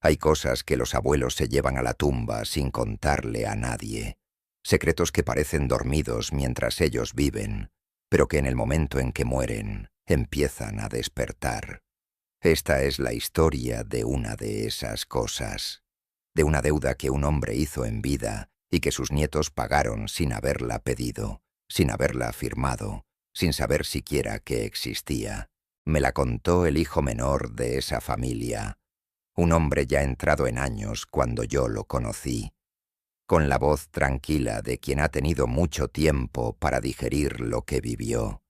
Hay cosas que los abuelos se llevan a la tumba sin contarle a nadie. Secretos que parecen dormidos mientras ellos viven, pero que en el momento en que mueren empiezan a despertar. Esta es la historia de una de esas cosas, de una deuda que un hombre hizo en vida y que sus nietos pagaron sin haberla pedido, sin haberla firmado, sin saber siquiera que existía. Me la contó el hijo menor de esa familia, un hombre ya entrado en años cuando yo lo conocí, con la voz tranquila de quien ha tenido mucho tiempo para digerir lo que vivió.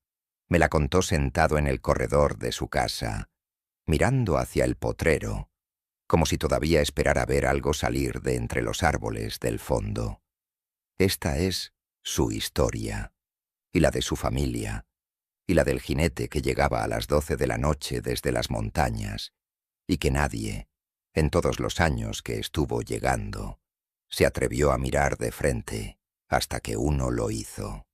Me la contó sentado en el corredor de su casa, mirando hacia el potrero, como si todavía esperara ver algo salir de entre los árboles del fondo. Esta es su historia, y la de su familia, y la del jinete que llegaba a las 12 de la noche desde las montañas, y que nadie, en todos los años que estuvo llegando, se atrevió a mirar de frente hasta que uno lo hizo.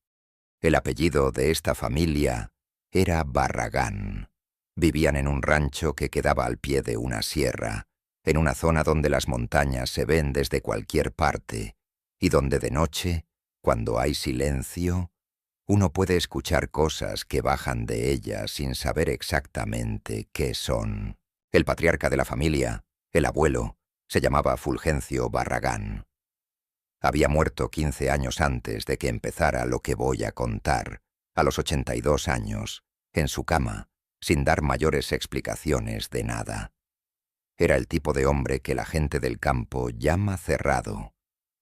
El apellido de esta familia era Barragán. Vivían en un rancho que quedaba al pie de una sierra, en una zona donde las montañas se ven desde cualquier parte, y donde de noche, cuando hay silencio, uno puede escuchar cosas que bajan de ellas sin saber exactamente qué son. El patriarca de la familia, el abuelo, se llamaba Fulgencio Barragán. Había muerto 15 años antes de que empezara lo que voy a contar, a los 82 años, en su cama, sin dar mayores explicaciones de nada. Era el tipo de hombre que la gente del campo llama cerrado.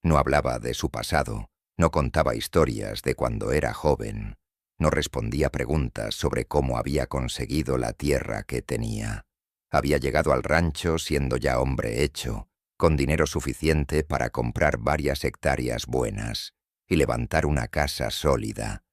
No hablaba de su pasado, no contaba historias de cuando era joven, no respondía preguntas sobre cómo había conseguido la tierra que tenía. Había llegado al rancho siendo ya hombre hecho, con dinero suficiente para comprar varias hectáreas buenas y levantar una casa sólida,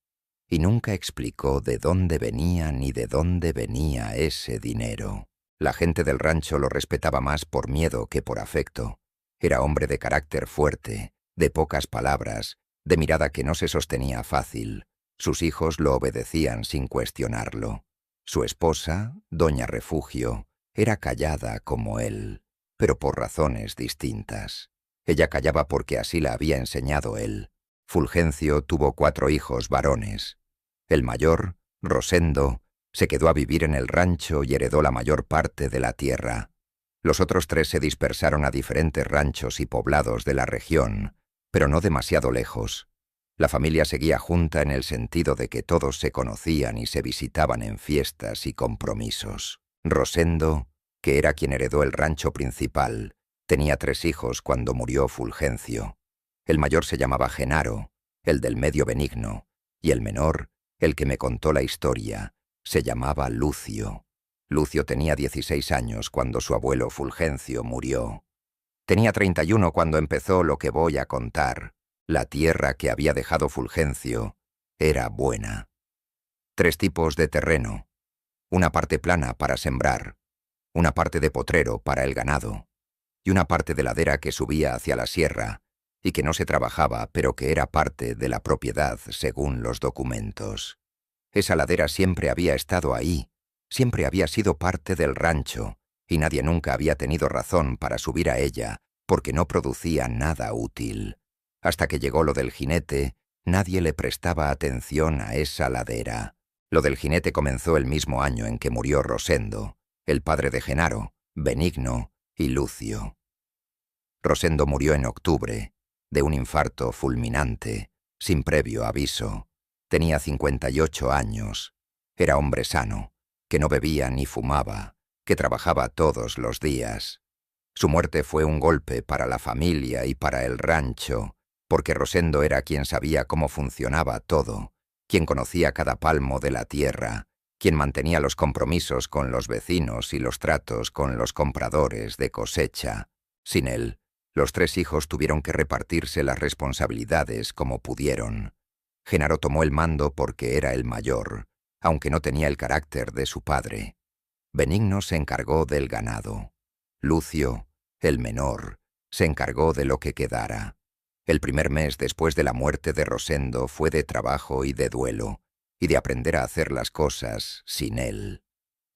y nunca explicó de dónde venía ni de dónde venía ese dinero. La gente del rancho lo respetaba más por miedo que por afecto. Era hombre de carácter fuerte, de pocas palabras, de mirada que no se sostenía fácil. Sus hijos lo obedecían sin cuestionarlo. Su esposa, doña Refugio, era callada como él, pero por razones distintas. Ella callaba porque así la había enseñado él. Fulgencio tuvo 4 hijos varones. El mayor, Rosendo, se quedó a vivir en el rancho y heredó la mayor parte de la tierra. Los otros 3 se dispersaron a diferentes ranchos y poblados de la región, pero no demasiado lejos. La familia seguía junta en el sentido de que todos se conocían y se visitaban en fiestas y compromisos. Rosendo, que era quien heredó el rancho principal, tenía 3 hijos cuando murió Fulgencio. El mayor se llamaba Genaro, el del medio Benigno, y el menor, el que me contó la historia, se llamaba Lucio. Lucio tenía 16 años cuando su abuelo Fulgencio murió. Tenía 31 cuando empezó lo que voy a contar. La tierra que había dejado Fulgencio era buena. 3 tipos de terreno. Una parte plana para sembrar, una parte de potrero para el ganado, y una parte de ladera que subía hacia la sierra, y que no se trabajaba, pero que era parte de la propiedad según los documentos. Esa ladera siempre había estado ahí, siempre había sido parte del rancho, y nadie nunca había tenido razón para subir a ella, porque no producía nada útil. Hasta que llegó lo del jinete, nadie le prestaba atención a esa ladera. Lo del jinete comenzó el mismo año en que murió Rosendo, el padre de Genaro, Benigno y Lucio. Rosendo murió en octubre, de un infarto fulminante, sin previo aviso. Tenía 58 años. Era hombre sano, que no bebía ni fumaba, que trabajaba todos los días. Su muerte fue un golpe para la familia y para el rancho, porque Rosendo era quien sabía cómo funcionaba todo, quien conocía cada palmo de la tierra, quien mantenía los compromisos con los vecinos y los tratos con los compradores de cosecha. Sin él, los 3 hijos tuvieron que repartirse las responsabilidades como pudieron. Genaro tomó el mando porque era el mayor, aunque no tenía el carácter de su padre. Benigno se encargó del ganado. Lucio, el menor, se encargó de lo que quedara. El primer mes después de la muerte de Rosendo fue de trabajo y de duelo, y de aprender a hacer las cosas sin él.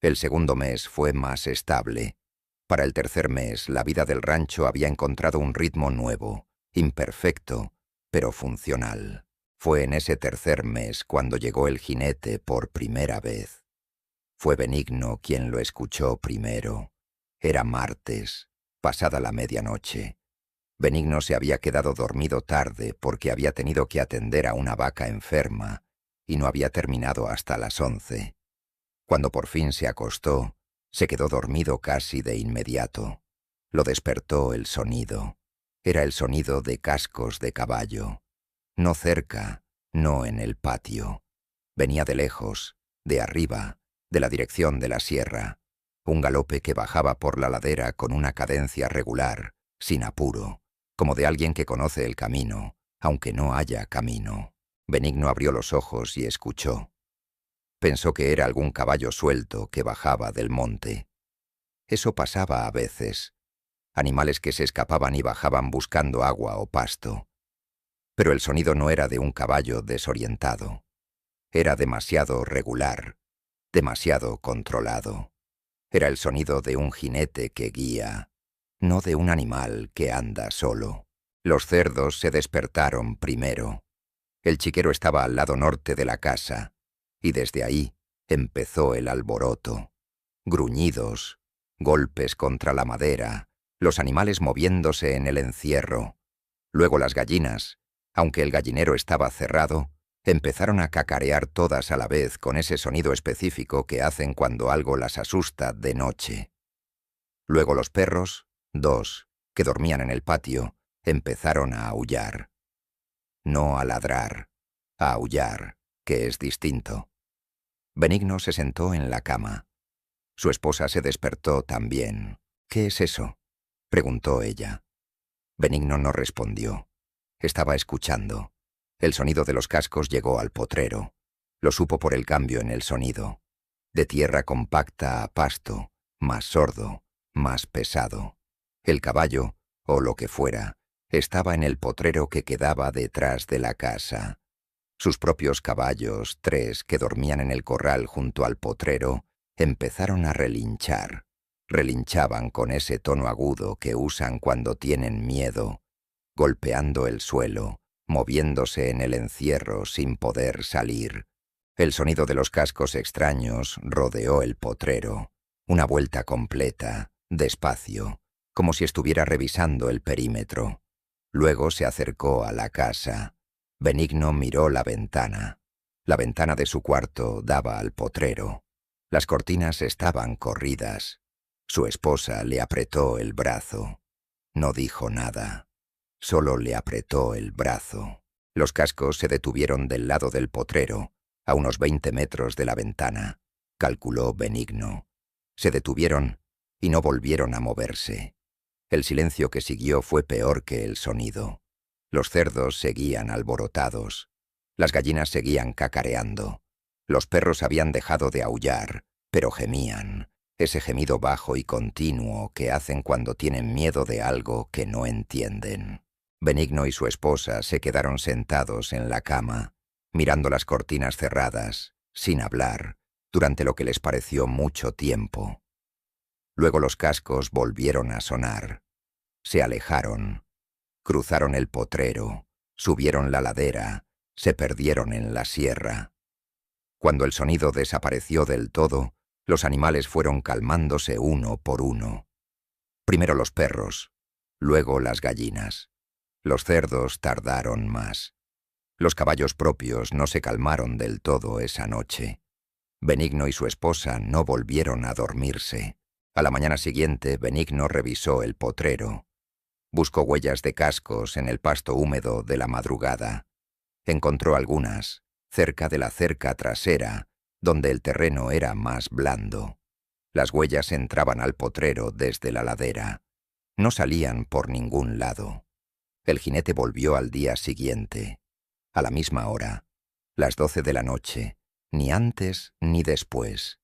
El segundo mes fue más estable. Para el tercer mes, la vida del rancho había encontrado un ritmo nuevo, imperfecto, pero funcional. Fue en ese tercer mes cuando llegó el jinete por primera vez. Fue Benigno quien lo escuchó primero. Era martes, pasada la medianoche. Benigno se había quedado dormido tarde porque había tenido que atender a una vaca enferma y no había terminado hasta las 11. Cuando por fin se acostó, se quedó dormido casi de inmediato. Lo despertó el sonido. Era el sonido de cascos de caballo. No cerca, no en el patio. Venía de lejos, de arriba, de la dirección de la sierra. Un galope que bajaba por la ladera con una cadencia regular, sin apuro, como de alguien que conoce el camino, aunque no haya camino. Benigno abrió los ojos y escuchó. Pensó que era algún caballo suelto que bajaba del monte. Eso pasaba a veces. Animales que se escapaban y bajaban buscando agua o pasto. Pero el sonido no era de un caballo desorientado. Era demasiado regular, demasiado controlado. Era el sonido de un jinete que guía, no de un animal que anda solo. Los cerdos se despertaron primero. El chiquero estaba al lado norte de la casa, y desde ahí empezó el alboroto. Gruñidos, golpes contra la madera, los animales moviéndose en el encierro. Luego las gallinas, aunque el gallinero estaba cerrado, empezaron a cacarear todas a la vez con ese sonido específico que hacen cuando algo las asusta de noche. Luego los perros, 2, que dormían en el patio, empezaron a aullar. No a ladrar, a aullar, que es distinto. Benigno se sentó en la cama. Su esposa se despertó también. «¿Qué es eso?», preguntó ella. Benigno no respondió. Estaba escuchando. El sonido de los cascos llegó al potrero. Lo supo por el cambio en el sonido. De tierra compacta a pasto, más sordo, más pesado. El caballo, o lo que fuera, estaba en el potrero que quedaba detrás de la casa. Sus propios caballos, 3 que dormían en el corral junto al potrero, empezaron a relinchar. Relinchaban con ese tono agudo que usan cuando tienen miedo, golpeando el suelo, moviéndose en el encierro sin poder salir. El sonido de los cascos extraños rodeó el potrero, una vuelta completa, despacio, como si estuviera revisando el perímetro. Luego se acercó a la casa. Benigno miró la ventana. La ventana de su cuarto daba al potrero. Las cortinas estaban corridas. Su esposa le apretó el brazo. No dijo nada. Solo le apretó el brazo. Los cascos se detuvieron del lado del potrero, a unos 20 metros de la ventana, calculó Benigno. Se detuvieron y no volvieron a moverse. El silencio que siguió fue peor que el sonido. Los cerdos seguían alborotados. Las gallinas seguían cacareando. Los perros habían dejado de aullar, pero gemían, ese gemido bajo y continuo que hacen cuando tienen miedo de algo que no entienden. Benigno y su esposa se quedaron sentados en la cama, mirando las cortinas cerradas, sin hablar, durante lo que les pareció mucho tiempo. Luego los cascos volvieron a sonar. Se alejaron. Cruzaron el potrero, subieron la ladera, se perdieron en la sierra. Cuando el sonido desapareció del todo, los animales fueron calmándose uno por uno. Primero los perros, luego las gallinas. Los cerdos tardaron más. Los caballos propios no se calmaron del todo esa noche. Benigno y su esposa no volvieron a dormirse. A la mañana siguiente, Benigno revisó el potrero. Buscó huellas de cascos en el pasto húmedo de la madrugada. Encontró algunas, cerca de la cerca trasera, donde el terreno era más blando. Las huellas entraban al potrero desde la ladera. No salían por ningún lado. El jinete volvió al día siguiente, a la misma hora, las 12 de la noche, ni antes ni después.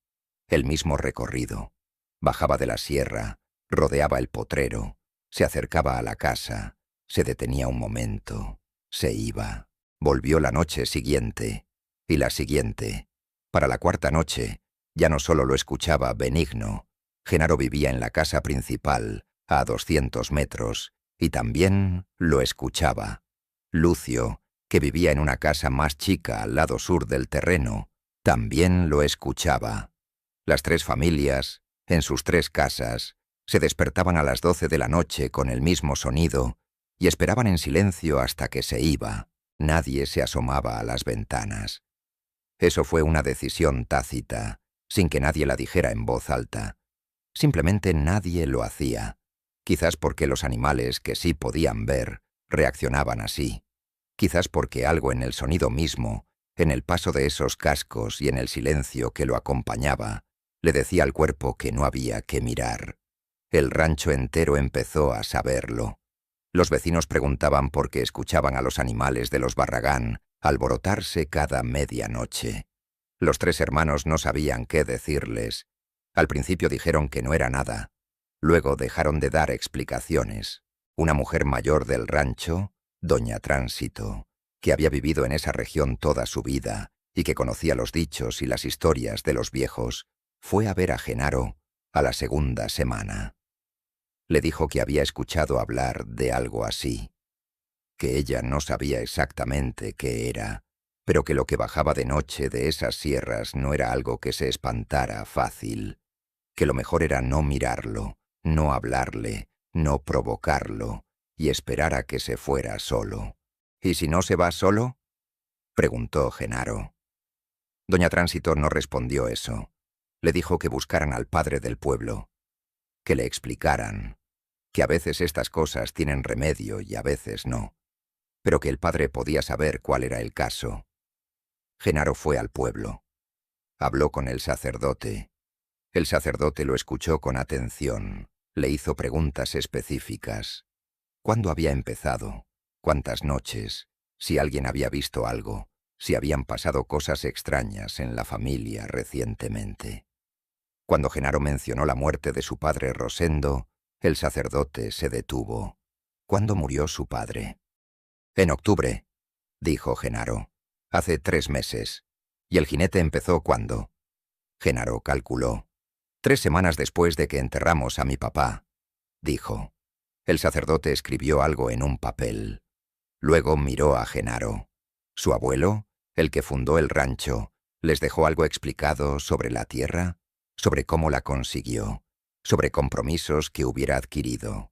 El mismo recorrido. Bajaba de la sierra, rodeaba el potrero, se acercaba a la casa, se detenía un momento, se iba. Volvió la noche siguiente, y la siguiente. Para la cuarta noche, ya no solo lo escuchaba Benigno, Genaro vivía en la casa principal, a 200 metros, y también lo escuchaba. Lucio, que vivía en una casa más chica al lado sur del terreno, también lo escuchaba. Las tres familias, en sus tres casas, se despertaban a las 12 de la noche con el mismo sonido y esperaban en silencio hasta que se iba. Nadie se asomaba a las ventanas. Eso fue una decisión tácita, sin que nadie la dijera en voz alta. Simplemente nadie lo hacía, quizás porque los animales que sí podían ver reaccionaban así, quizás porque algo en el sonido mismo, en el paso de esos cascos y en el silencio que lo acompañaba, le decía al cuerpo que no había que mirar. El rancho entero empezó a saberlo. Los vecinos preguntaban por qué escuchaban a los animales de los Barragán alborotarse cada medianoche. Los tres hermanos no sabían qué decirles. Al principio dijeron que no era nada. Luego dejaron de dar explicaciones. Una mujer mayor del rancho, doña Tránsito, que había vivido en esa región toda su vida y que conocía los dichos y las historias de los viejos, fue a ver a Genaro a la segunda semana. Le dijo que había escuchado hablar de algo así, que ella no sabía exactamente qué era, pero que lo que bajaba de noche de esas sierras no era algo que se espantara fácil, que lo mejor era no mirarlo, no hablarle, no provocarlo, y esperar a que se fuera solo. ¿Y si no se va solo?, preguntó Genaro. Doña Tránsito no respondió eso. Le dijo que buscaran al padre del pueblo, que le explicaran, que a veces estas cosas tienen remedio y a veces no, pero que el padre podía saber cuál era el caso. Genaro fue al pueblo. Habló con el sacerdote. El sacerdote lo escuchó con atención. Le hizo preguntas específicas. ¿Cuándo había empezado? ¿Cuántas noches? Si alguien había visto algo. Si habían pasado cosas extrañas en la familia recientemente. Cuando Genaro mencionó la muerte de su padre Rosendo, el sacerdote se detuvo. ¿Cuándo murió su padre? En octubre, dijo Genaro. Hace 3 meses. ¿Y el jinete empezó cuándo? Genaro calculó. 3 semanas después de que enterramos a mi papá, dijo. El sacerdote escribió algo en un papel. Luego miró a Genaro. ¿Su abuelo, el que fundó el rancho, les dejó algo explicado sobre la tierra? ¿Sobre cómo la consiguió? ¿Sobre compromisos que hubiera adquirido?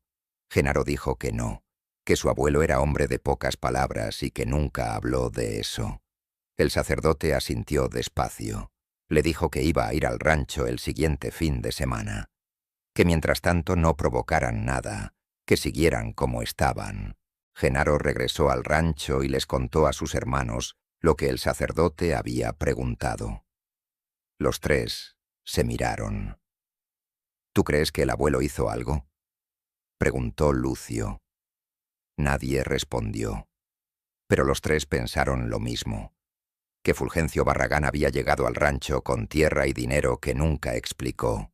Genaro dijo que no, que su abuelo era hombre de pocas palabras y que nunca habló de eso. El sacerdote asintió despacio. Le dijo que iba a ir al rancho el siguiente fin de semana, que mientras tanto no provocaran nada, que siguieran como estaban. Genaro regresó al rancho y les contó a sus hermanos lo que el sacerdote había preguntado. Los tres se miraron. ¿Tú crees que el abuelo hizo algo?, preguntó Lucio. Nadie respondió, pero los tres pensaron lo mismo, que Fulgencio Barragán había llegado al rancho con tierra y dinero que nunca explicó,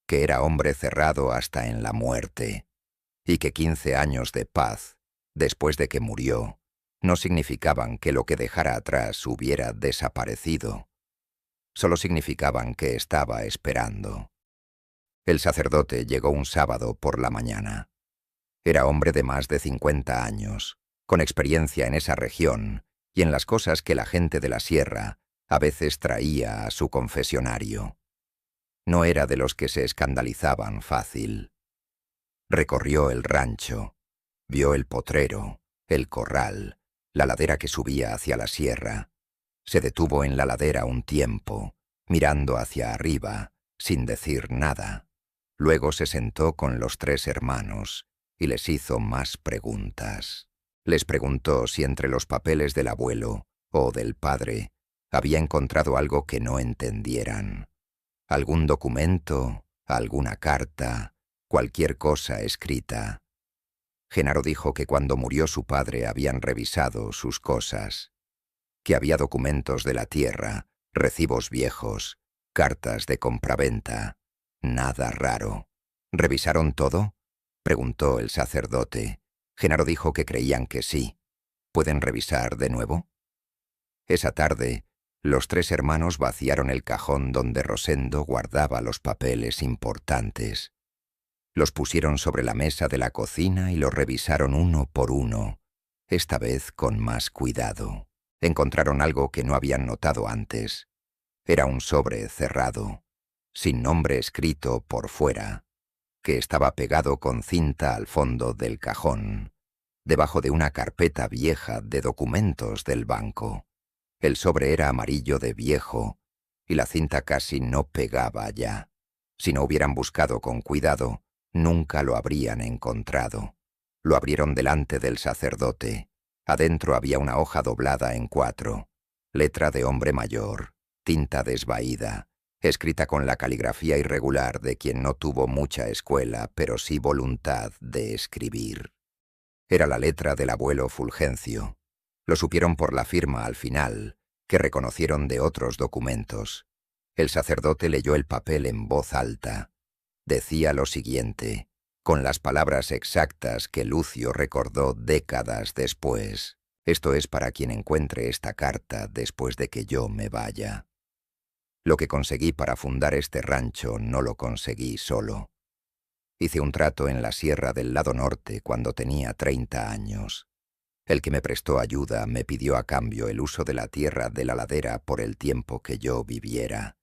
que era hombre cerrado hasta en la muerte, y que 15 años de paz, después de que murió, no significaban que lo que dejara atrás hubiera desaparecido. Solo significaban que estaba esperando. El sacerdote llegó un sábado por la mañana. Era hombre de más de 50 años, con experiencia en esa región y en las cosas que la gente de la sierra a veces traía a su confesionario. No era de los que se escandalizaban fácil. Recorrió el rancho, vio el potrero, el corral, la ladera que subía hacia la sierra. Se detuvo en la ladera un tiempo, mirando hacia arriba, sin decir nada. Luego se sentó con los 3 hermanos y les hizo más preguntas. Les preguntó si entre los papeles del abuelo o del padre había encontrado algo que no entendieran. Algún documento, alguna carta, cualquier cosa escrita. Genaro dijo que cuando murió su padre habían revisado sus cosas, que había documentos de la tierra, recibos viejos, cartas de compraventa. Nada raro. ¿Revisaron todo?, preguntó el sacerdote. Genaro dijo que creían que sí. ¿Pueden revisar de nuevo? Esa tarde, Los tres hermanos vaciaron el cajón donde Rosendo guardaba los papeles importantes. Los pusieron sobre la mesa de la cocina y los revisaron uno por uno, esta vez con más cuidado. Encontraron algo que no habían notado antes. Era un sobre cerrado, sin nombre escrito por fuera, que estaba pegado con cinta al fondo del cajón, debajo de una carpeta vieja de documentos del banco. El sobre era amarillo de viejo y la cinta casi no pegaba ya. Si no hubieran buscado con cuidado, nunca lo habrían encontrado. Lo abrieron delante del sacerdote. Adentro había una hoja doblada en 4, letra de hombre mayor, tinta desvaída, escrita con la caligrafía irregular de quien no tuvo mucha escuela, pero sí voluntad de escribir. Era la letra del abuelo Fulgencio. Lo supieron por la firma al final, que reconocieron de otros documentos. El sacerdote leyó el papel en voz alta. Decía lo siguiente, con las palabras exactas que Lucio recordó décadas después. Esto es para quien encuentre esta carta después de que yo me vaya. Lo que conseguí para fundar este rancho no lo conseguí solo. Hice un trato en la sierra del lado norte cuando tenía 30 años. El que me prestó ayuda me pidió a cambio el uso de la tierra de la ladera por el tiempo que yo viviera,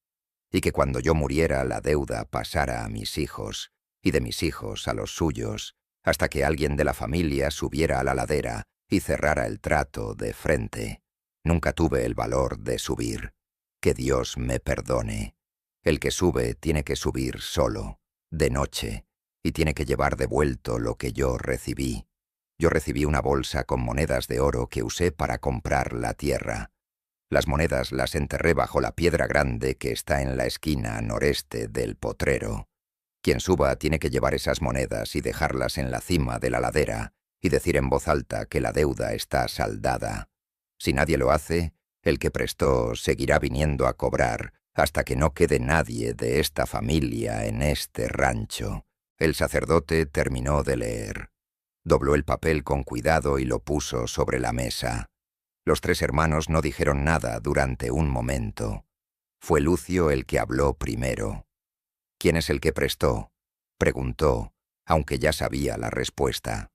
y que cuando yo muriera la deuda pasara a mis hijos, y de mis hijos a los suyos, hasta que alguien de la familia subiera a la ladera y cerrara el trato de frente. Nunca tuve el valor de subir. Que Dios me perdone. El que sube tiene que subir solo, de noche, y tiene que llevar devuelto lo que yo recibí. Yo recibí una bolsa con monedas de oro que usé para comprar la tierra. Las monedas las enterré bajo la piedra grande que está en la esquina noreste del potrero. Quien suba tiene que llevar esas monedas y dejarlas en la cima de la ladera y decir en voz alta que la deuda está saldada. Si nadie lo hace, el que prestó seguirá viniendo a cobrar hasta que no quede nadie de esta familia en este rancho. El sacerdote terminó de leer. Dobló el papel con cuidado y lo puso sobre la mesa. Los tres hermanos no dijeron nada durante un momento. Fue Lucio el que habló primero. ¿Quién es el que prestó?, preguntó, aunque ya sabía la respuesta.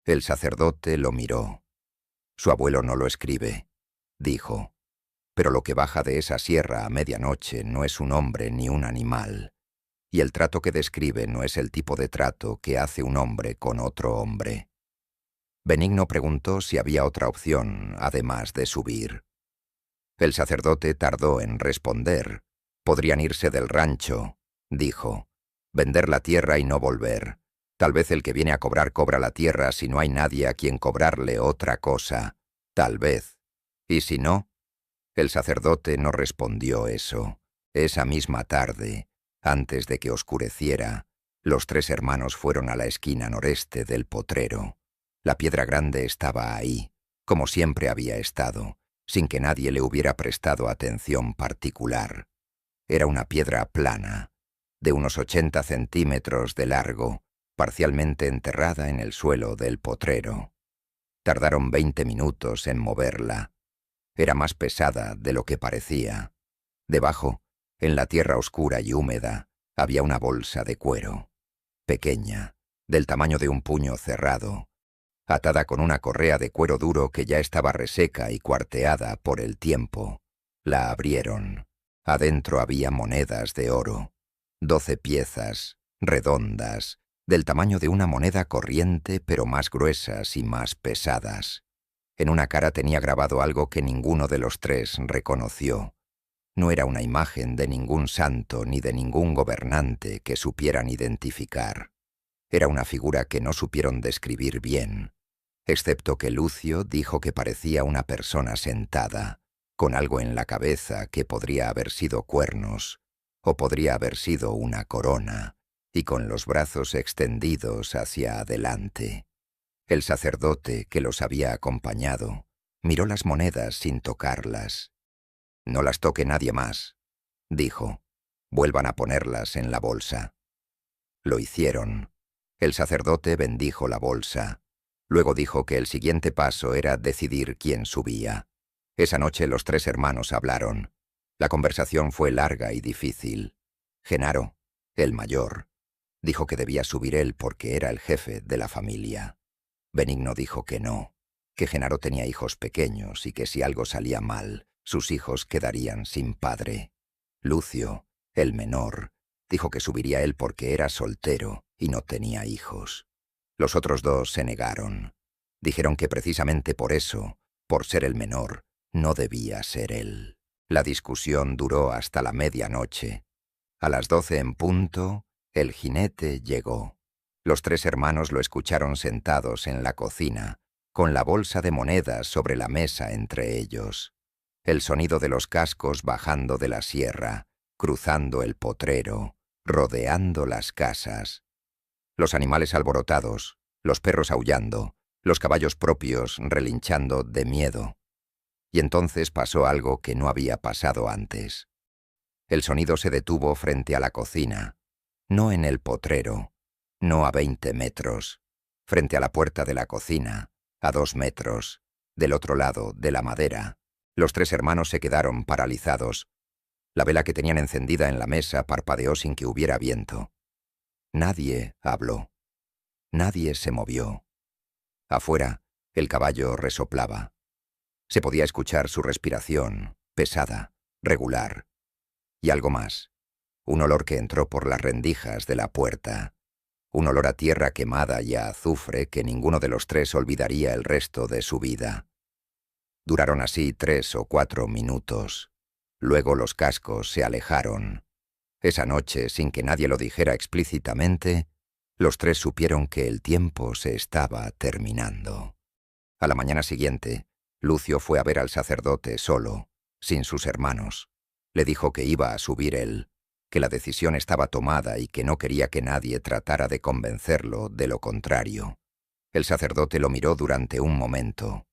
El sacerdote lo miró. Su abuelo no lo escribe, dijo. Pero lo que baja de esa sierra a medianoche no es un hombre ni un animal. Y el trato que describe no es el tipo de trato que hace un hombre con otro hombre. Benigno preguntó si había otra opción, además de subir. El sacerdote tardó en responder. Podrían irse del rancho, dijo. Vender la tierra y no volver. Tal vez el que viene a cobrar cobra la tierra si no hay nadie a quien cobrarle otra cosa. Tal vez. ¿Y si no? El sacerdote no respondió eso. Esa misma tarde, antes de que oscureciera, los tres hermanos fueron a la esquina noreste del potrero. La piedra grande estaba ahí, como siempre había estado, sin que nadie le hubiera prestado atención particular. Era una piedra plana, de unos 80 centímetros de largo, parcialmente enterrada en el suelo del potrero. Tardaron 20 minutos en moverla. Era más pesada de lo que parecía. Debajo, en la tierra oscura y húmeda, había una bolsa de cuero, pequeña, del tamaño de un puño cerrado, atada con una correa de cuero duro que ya estaba reseca y cuarteada por el tiempo. La abrieron. Adentro había monedas de oro, 12 piezas, redondas, del tamaño de una moneda corriente, pero más gruesas y más pesadas. En una cara tenía grabado algo que ninguno de los tres reconoció. No era una imagen de ningún santo ni de ningún gobernante que supieran identificar. Era una figura que no supieron describir bien, excepto que Lucio dijo que parecía una persona sentada, con algo en la cabeza que podría haber sido cuernos, o podría haber sido una corona, y con los brazos extendidos hacia adelante. El sacerdote, que los había acompañado, miró las monedas sin tocarlas. «No las toque nadie más», dijo. «Vuelvan a ponerlas en la bolsa». Lo hicieron. El sacerdote bendijo la bolsa. Luego dijo que el siguiente paso era decidir quién subía. Esa noche los tres hermanos hablaron. La conversación fue larga y difícil. Genaro, el mayor, dijo que debía subir él porque era el jefe de la familia. Benigno dijo que no, que Genaro tenía hijos pequeños y que si algo salía mal, sus hijos quedarían sin padre. Lucio, el menor, dijo que subiría él porque era soltero y no tenía hijos. Los otros dos se negaron. Dijeron que precisamente por eso, por ser el menor, no debía ser él. La discusión duró hasta la medianoche. A las 12 en punto, el jinete llegó. Los tres hermanos lo escucharon sentados en la cocina, con la bolsa de monedas sobre la mesa entre ellos. El sonido de los cascos bajando de la sierra, cruzando el potrero, rodeando las casas. Los animales alborotados, los perros aullando, los caballos propios relinchando de miedo. Y entonces pasó algo que no había pasado antes. El sonido se detuvo frente a la cocina, no en el potrero, no a 20 metros, frente a la puerta de la cocina, a 2 metros, del otro lado de la madera. Los tres hermanos se quedaron paralizados. La vela que tenían encendida en la mesa parpadeó sin que hubiera viento. Nadie habló. Nadie se movió. Afuera, el caballo resoplaba. Se podía escuchar su respiración, pesada, regular. Y algo más. Un olor que entró por las rendijas de la puerta. Un olor a tierra quemada y a azufre que ninguno de los tres olvidaría el resto de su vida. Duraron así 3 o 4 minutos. Luego los cascos se alejaron. Esa noche, sin que nadie lo dijera explícitamente, los tres supieron que el tiempo se estaba terminando. A la mañana siguiente, Lucio fue a ver al sacerdote solo, sin sus hermanos. Le dijo que iba a subir él, que la decisión estaba tomada y que no quería que nadie tratara de convencerlo de lo contrario. El sacerdote lo miró durante un momento.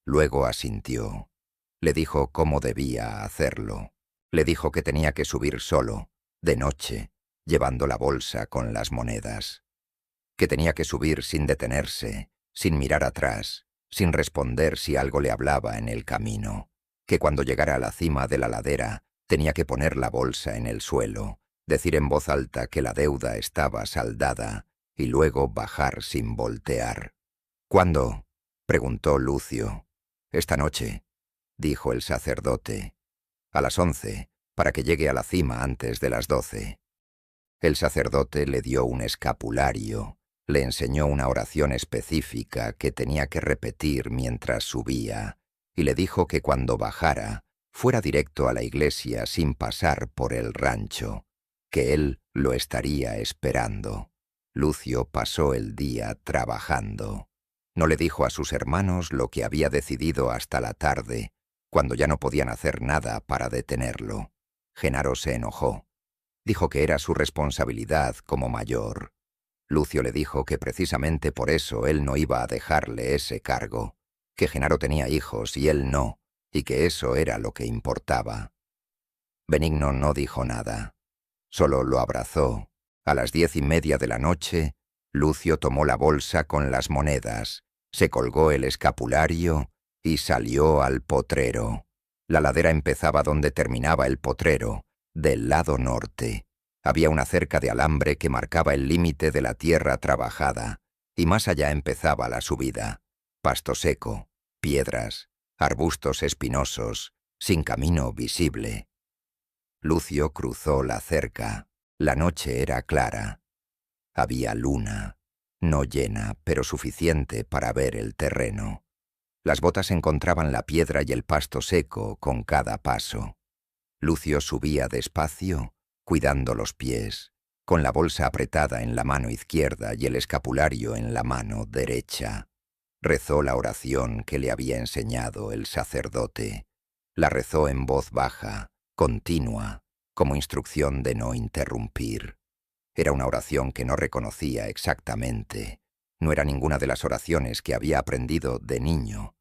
Luego asintió. Le dijo cómo debía hacerlo. Le dijo que tenía que subir solo, de noche, llevando la bolsa con las monedas. Que tenía que subir sin detenerse, sin mirar atrás, sin responder si algo le hablaba en el camino. Que cuando llegara a la cima de la ladera, tenía que poner la bolsa en el suelo, decir en voz alta que la deuda estaba saldada y luego bajar sin voltear. «¿Cuándo?», preguntó Lucio. «Esta noche», dijo el sacerdote. «A las 11, para que llegue a la cima antes de las 12». El sacerdote le dio un escapulario, le enseñó una oración específica que tenía que repetir mientras subía, y le dijo que cuando bajara, fuera directo a la iglesia sin pasar por el rancho, que él lo estaría esperando. Lucio pasó el día trabajando. No le dijo a sus hermanos lo que había decidido hasta la tarde, cuando ya no podían hacer nada para detenerlo. Genaro se enojó. Dijo que era su responsabilidad como mayor. Lucio le dijo que precisamente por eso él no iba a dejarle ese cargo, que Genaro tenía hijos y él no, y que eso era lo que importaba. Benigno no dijo nada. Solo lo abrazó. A las 10:30 de la noche, Lucio tomó la bolsa con las monedas, se colgó el escapulario y salió al potrero. La ladera empezaba donde terminaba el potrero, del lado norte. Había una cerca de alambre que marcaba el límite de la tierra trabajada, y más allá empezaba la subida. Pasto seco, piedras, arbustos espinosos, sin camino visible. Lucio cruzó la cerca. La noche era clara. Había luna, no llena, pero suficiente para ver el terreno. Las botas encontraban la piedra y el pasto seco con cada paso. Lucio subía despacio, cuidando los pies, con la bolsa apretada en la mano izquierda y el escapulario en la mano derecha. Rezó la oración que le había enseñado el sacerdote. La rezó en voz baja, continua, como instrucción de no interrumpir. Era una oración que no reconocía exactamente. No era ninguna de las oraciones que había aprendido de niño,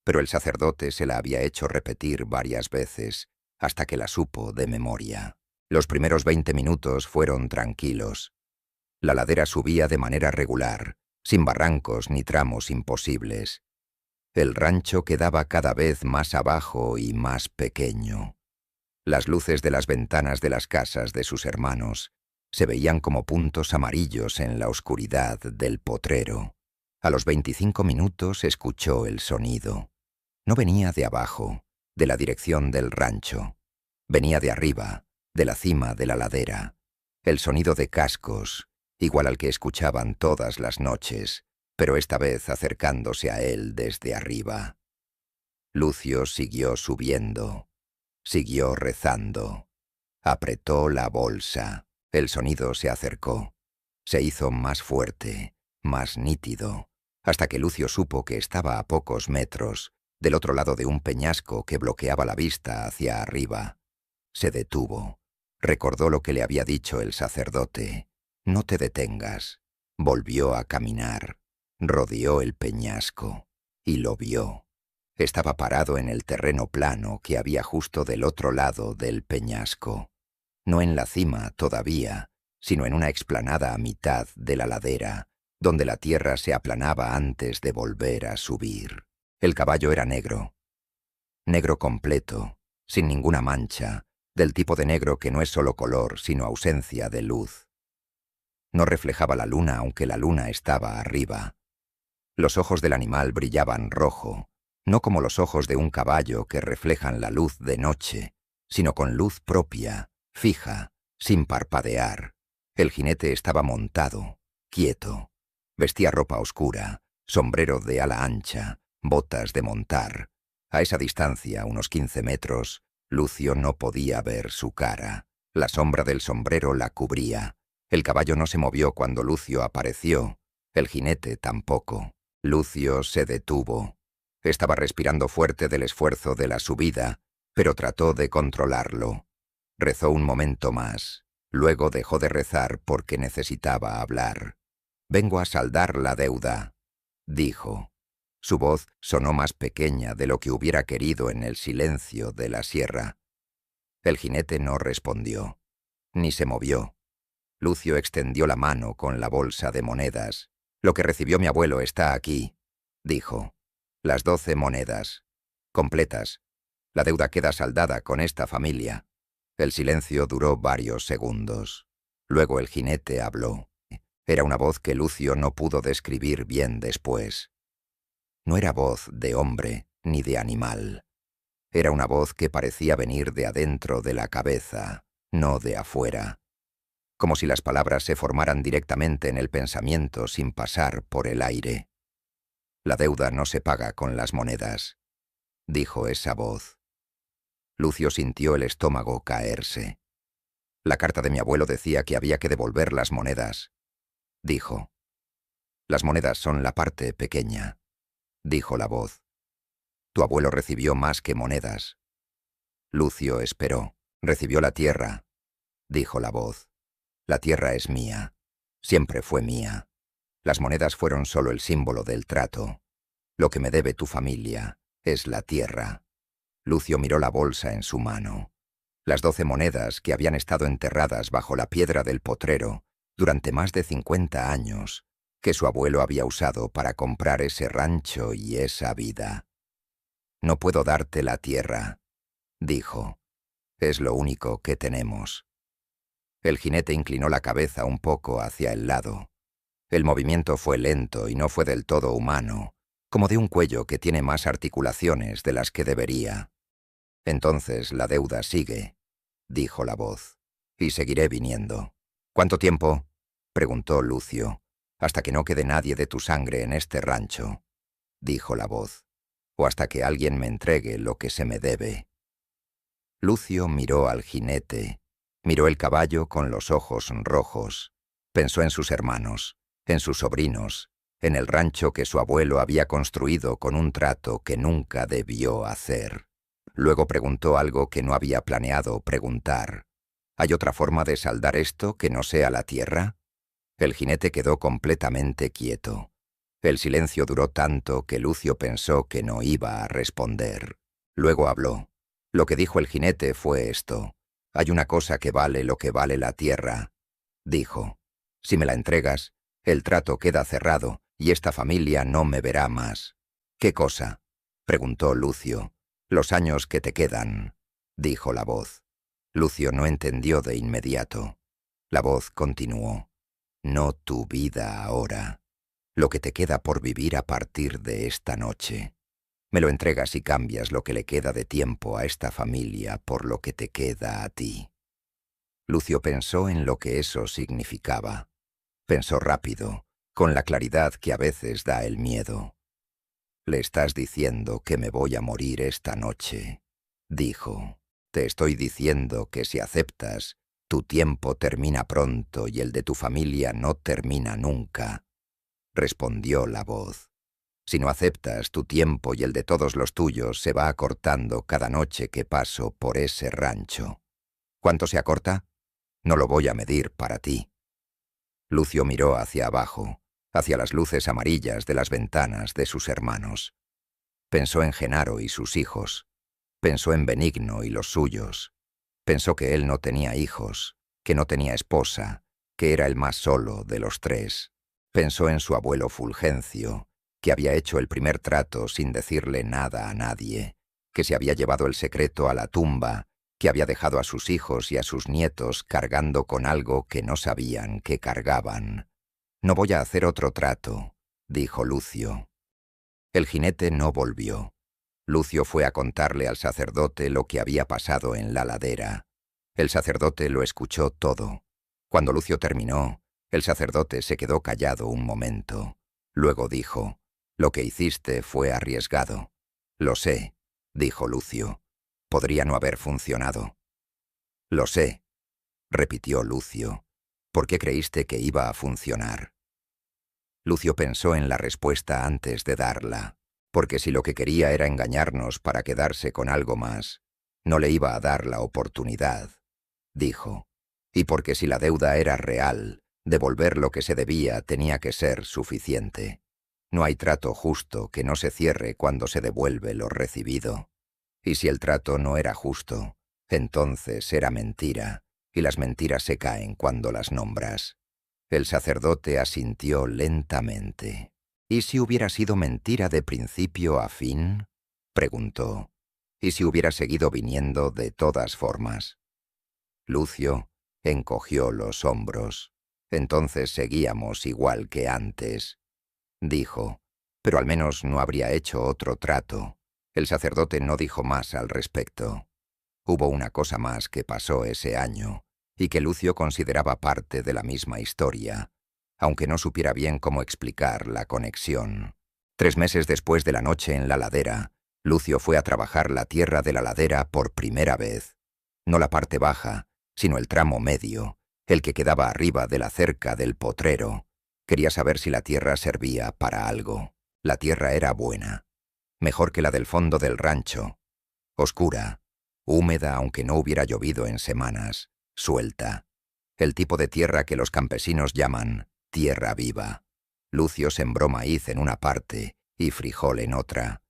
pero el sacerdote se la había hecho repetir varias veces, hasta que la supo de memoria. Los primeros 20 minutos fueron tranquilos. La ladera subía de manera regular, sin barrancos ni tramos imposibles. El rancho quedaba cada vez más abajo y más pequeño. Las luces de las ventanas de las casas de sus hermanos se veían como puntos amarillos en la oscuridad del potrero. A los 25 minutos escuchó el sonido. No venía de abajo, de la dirección del rancho. Venía de arriba, de la cima de la ladera. El sonido de cascos, igual al que escuchaban todas las noches, pero esta vez acercándose a él desde arriba. Lucio siguió subiendo. Siguió rezando. Apretó la bolsa. El sonido se acercó. Se hizo más fuerte, más nítido, hasta que Lucio supo que estaba a pocos metros, del otro lado de un peñasco que bloqueaba la vista hacia arriba. Se detuvo. Recordó lo que le había dicho el sacerdote. No te detengas. Volvió a caminar. Rodeó el peñasco. Y lo vio. Estaba parado en el terreno plano que había justo del otro lado del peñasco. No en la cima todavía, sino en una explanada a mitad de la ladera, donde la tierra se aplanaba antes de volver a subir. El caballo era negro. Negro completo, sin ninguna mancha, del tipo de negro que no es solo color, sino ausencia de luz. No reflejaba la luna, aunque la luna estaba arriba. Los ojos del animal brillaban rojo, no como los ojos de un caballo que reflejan la luz de noche, sino con luz propia, fija, sin parpadear. El jinete estaba montado, quieto. Vestía ropa oscura, sombrero de ala ancha, botas de montar. A esa distancia, unos 15 metros, Lucio no podía ver su cara. La sombra del sombrero la cubría. El caballo no se movió cuando Lucio apareció. El jinete tampoco. Lucio se detuvo. Estaba respirando fuerte del esfuerzo de la subida, pero trató de controlarlo. Rezó un momento más. Luego dejó de rezar porque necesitaba hablar. «Vengo a saldar la deuda», dijo. Su voz sonó más pequeña de lo que hubiera querido en el silencio de la sierra. El jinete no respondió, ni se movió. Lucio extendió la mano con la bolsa de monedas. «Lo que recibió mi abuelo está aquí», dijo. «Las 12 monedas. Completas. La deuda queda saldada con esta familia». El silencio duró varios segundos. Luego el jinete habló. Era una voz que Lucio no pudo describir bien después. No era voz de hombre ni de animal. Era una voz que parecía venir de adentro de la cabeza, no de afuera. Como si las palabras se formaran directamente en el pensamiento sin pasar por el aire. «La deuda no se paga con las monedas», dijo esa voz. Lucio sintió el estómago caerse. «La carta de mi abuelo decía que había que devolver las monedas», dijo. «Las monedas son la parte pequeña», dijo la voz. «Tu abuelo recibió más que monedas». Lucio esperó. «Recibió la tierra», dijo la voz. «La tierra es mía. Siempre fue mía. Las monedas fueron solo el símbolo del trato. Lo que me debe tu familia es la tierra». Lucio miró la bolsa en su mano. Las 12 monedas que habían estado enterradas bajo la piedra del potrero durante más de 50 años, que su abuelo había usado para comprar ese rancho y esa vida. «No puedo darte la tierra», dijo. «Es lo único que tenemos». El jinete inclinó la cabeza un poco hacia el lado. El movimiento fue lento y no fue del todo humano, como de un cuello que tiene más articulaciones de las que debería. «Entonces la deuda sigue», dijo la voz, «y seguiré viniendo». «¿Cuánto tiempo?», preguntó Lucio. «Hasta que no quede nadie de tu sangre en este rancho», dijo la voz, «o hasta que alguien me entregue lo que se me debe». Lucio miró al jinete, miró el caballo con los ojos rojos, pensó en sus hermanos, en sus sobrinos, en el rancho que su abuelo había construido con un trato que nunca debió hacer. Luego preguntó algo que no había planeado preguntar. «¿Hay otra forma de saldar esto que no sea la tierra?» El jinete quedó completamente quieto. El silencio duró tanto que Lucio pensó que no iba a responder. Luego habló. Lo que dijo el jinete fue esto. «Hay una cosa que vale lo que vale la tierra», dijo. «Si me la entregas, el trato queda cerrado y esta familia no me verá más». «¿Qué cosa?», preguntó Lucio. «Los años que te quedan», dijo la voz. Lucio no entendió de inmediato. La voz continuó. «No tu vida ahora, lo que te queda por vivir a partir de esta noche. Me lo entregas y cambias lo que le queda de tiempo a esta familia por lo que te queda a ti». Lucio pensó en lo que eso significaba. Pensó rápido, con la claridad que a veces da el miedo. «Le estás diciendo que me voy a morir esta noche», dijo. «Te estoy diciendo que si aceptas, tu tiempo termina pronto y el de tu familia no termina nunca», respondió la voz. «Si no aceptas, tu tiempo y el de todos los tuyos se va acortando cada noche que paso por ese rancho». «¿Cuánto se acorta? No lo voy a medir para ti». Lucio miró hacia abajo, hacia las luces amarillas de las ventanas de sus hermanos. Pensó en Genaro y sus hijos. Pensó en Benigno y los suyos. Pensó que él no tenía hijos, que no tenía esposa, que era el más solo de los tres. Pensó en su abuelo Fulgencio, que había hecho el primer trato sin decirle nada a nadie, que se había llevado el secreto a la tumba, que había dejado a sus hijos y a sus nietos cargando con algo que no sabían que cargaban. «No voy a hacer otro trato», dijo Lucio. El jinete no volvió. Lucio fue a contarle al sacerdote lo que había pasado en la ladera. El sacerdote lo escuchó todo. Cuando Lucio terminó, el sacerdote se quedó callado un momento. Luego dijo: «Lo que hiciste fue arriesgado». «Lo sé», dijo Lucio. «Podría no haber funcionado». «Lo sé», repitió Lucio. «¿Por qué creíste que iba a funcionar?» Lucio pensó en la respuesta antes de darla, porque si lo que quería era engañarnos para quedarse con algo más, no le iba a dar la oportunidad, dijo. Y porque si la deuda era real, devolver lo que se debía tenía que ser suficiente. No hay trato justo que no se cierre cuando se devuelve lo recibido. Y si el trato no era justo, entonces era mentira, y las mentiras se caen cuando las nombras. El sacerdote asintió lentamente. «¿Y si hubiera sido mentira de principio a fin?», preguntó. «¿Y si hubiera seguido viniendo de todas formas?». Lucio encogió los hombros. «Entonces seguíamos igual que antes», dijo. «Pero al menos no habría hecho otro trato». El sacerdote no dijo más al respecto. Hubo una cosa más que pasó ese año, y que Lucio consideraba parte de la misma historia, aunque no supiera bien cómo explicar la conexión. 3 meses después de la noche en la ladera, Lucio fue a trabajar la tierra de la ladera por primera vez. No la parte baja, sino el tramo medio, el que quedaba arriba de la cerca del potrero. Quería saber si la tierra servía para algo. La tierra era buena, mejor que la del fondo del rancho, oscura, húmeda aunque no hubiera llovido en semanas, suelta, el tipo de tierra que los campesinos llaman tierra viva. Lucio sembró maíz en una parte y frijol en otra.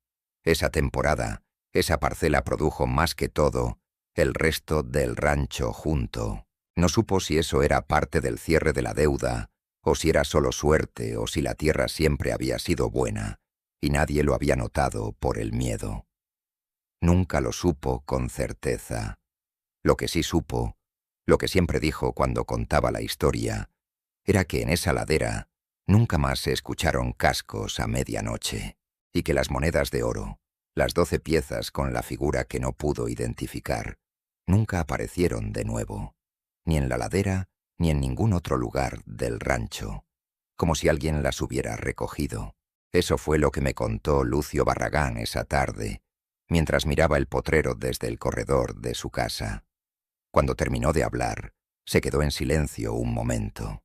Esa temporada, esa parcela produjo más que todo el resto del rancho junto. No supo si eso era parte del cierre de la deuda, o si era solo suerte, o si la tierra siempre había sido buena, y nadie lo había notado por el miedo. Nunca lo supo con certeza. Lo que sí supo, lo que siempre dijo cuando contaba la historia, era que en esa ladera nunca más se escucharon cascos a medianoche, y que las monedas de oro, las 12 piezas con la figura que no pudo identificar, nunca aparecieron de nuevo, ni en la ladera ni en ningún otro lugar del rancho, como si alguien las hubiera recogido. Eso fue lo que me contó Lucio Barragán esa tarde, mientras miraba el potrero desde el corredor de su casa. Cuando terminó de hablar, se quedó en silencio un momento.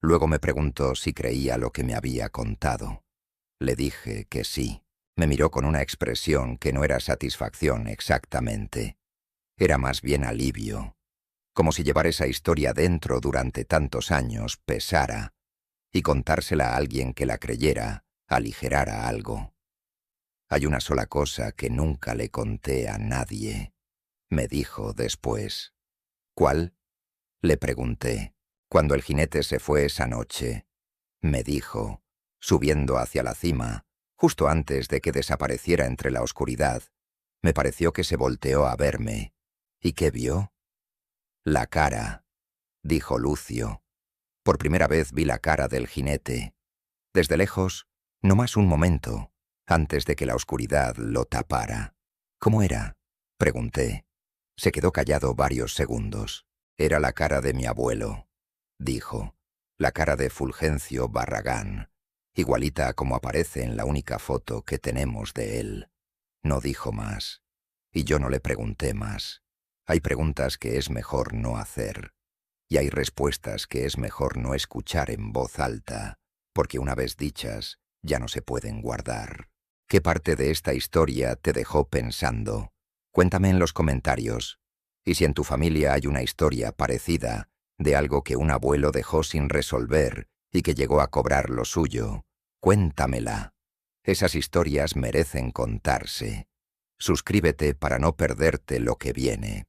Luego me preguntó si creía lo que me había contado. Le dije que sí. Me miró con una expresión que no era satisfacción exactamente. Era más bien alivio, como si llevar esa historia dentro durante tantos años pesara, y contársela a alguien que la creyera aligerara algo. «Hay una sola cosa que nunca le conté a nadie», me dijo después. «¿Cuál?», le pregunté. «Cuando el jinete se fue esa noche», me dijo, subiendo hacia la cima, Justo antes de que desapareciera entre la oscuridad, me pareció que se volteó a verme. ¿Y qué vio? La cara, dijo Lucio. Por primera vez vi la cara del jinete. Desde lejos, no más un momento, antes de que la oscuridad lo tapara. ¿Cómo era? Pregunté. Se quedó callado varios segundos. Era la cara de mi abuelo, dijo. La cara de Fulgencio Barragán, igualita a como aparece en la única foto que tenemos de él. No dijo más. Y yo no le pregunté más. Hay preguntas que es mejor no hacer. Y hay respuestas que es mejor no escuchar en voz alta, porque una vez dichas, ya no se pueden guardar. ¿Qué parte de esta historia te dejó pensando? Cuéntame en los comentarios. Y si en tu familia hay una historia parecida, de algo que un abuelo dejó sin resolver y que llegó a cobrar lo suyo, cuéntamela. Esas historias merecen contarse. Suscríbete para no perderte lo que viene.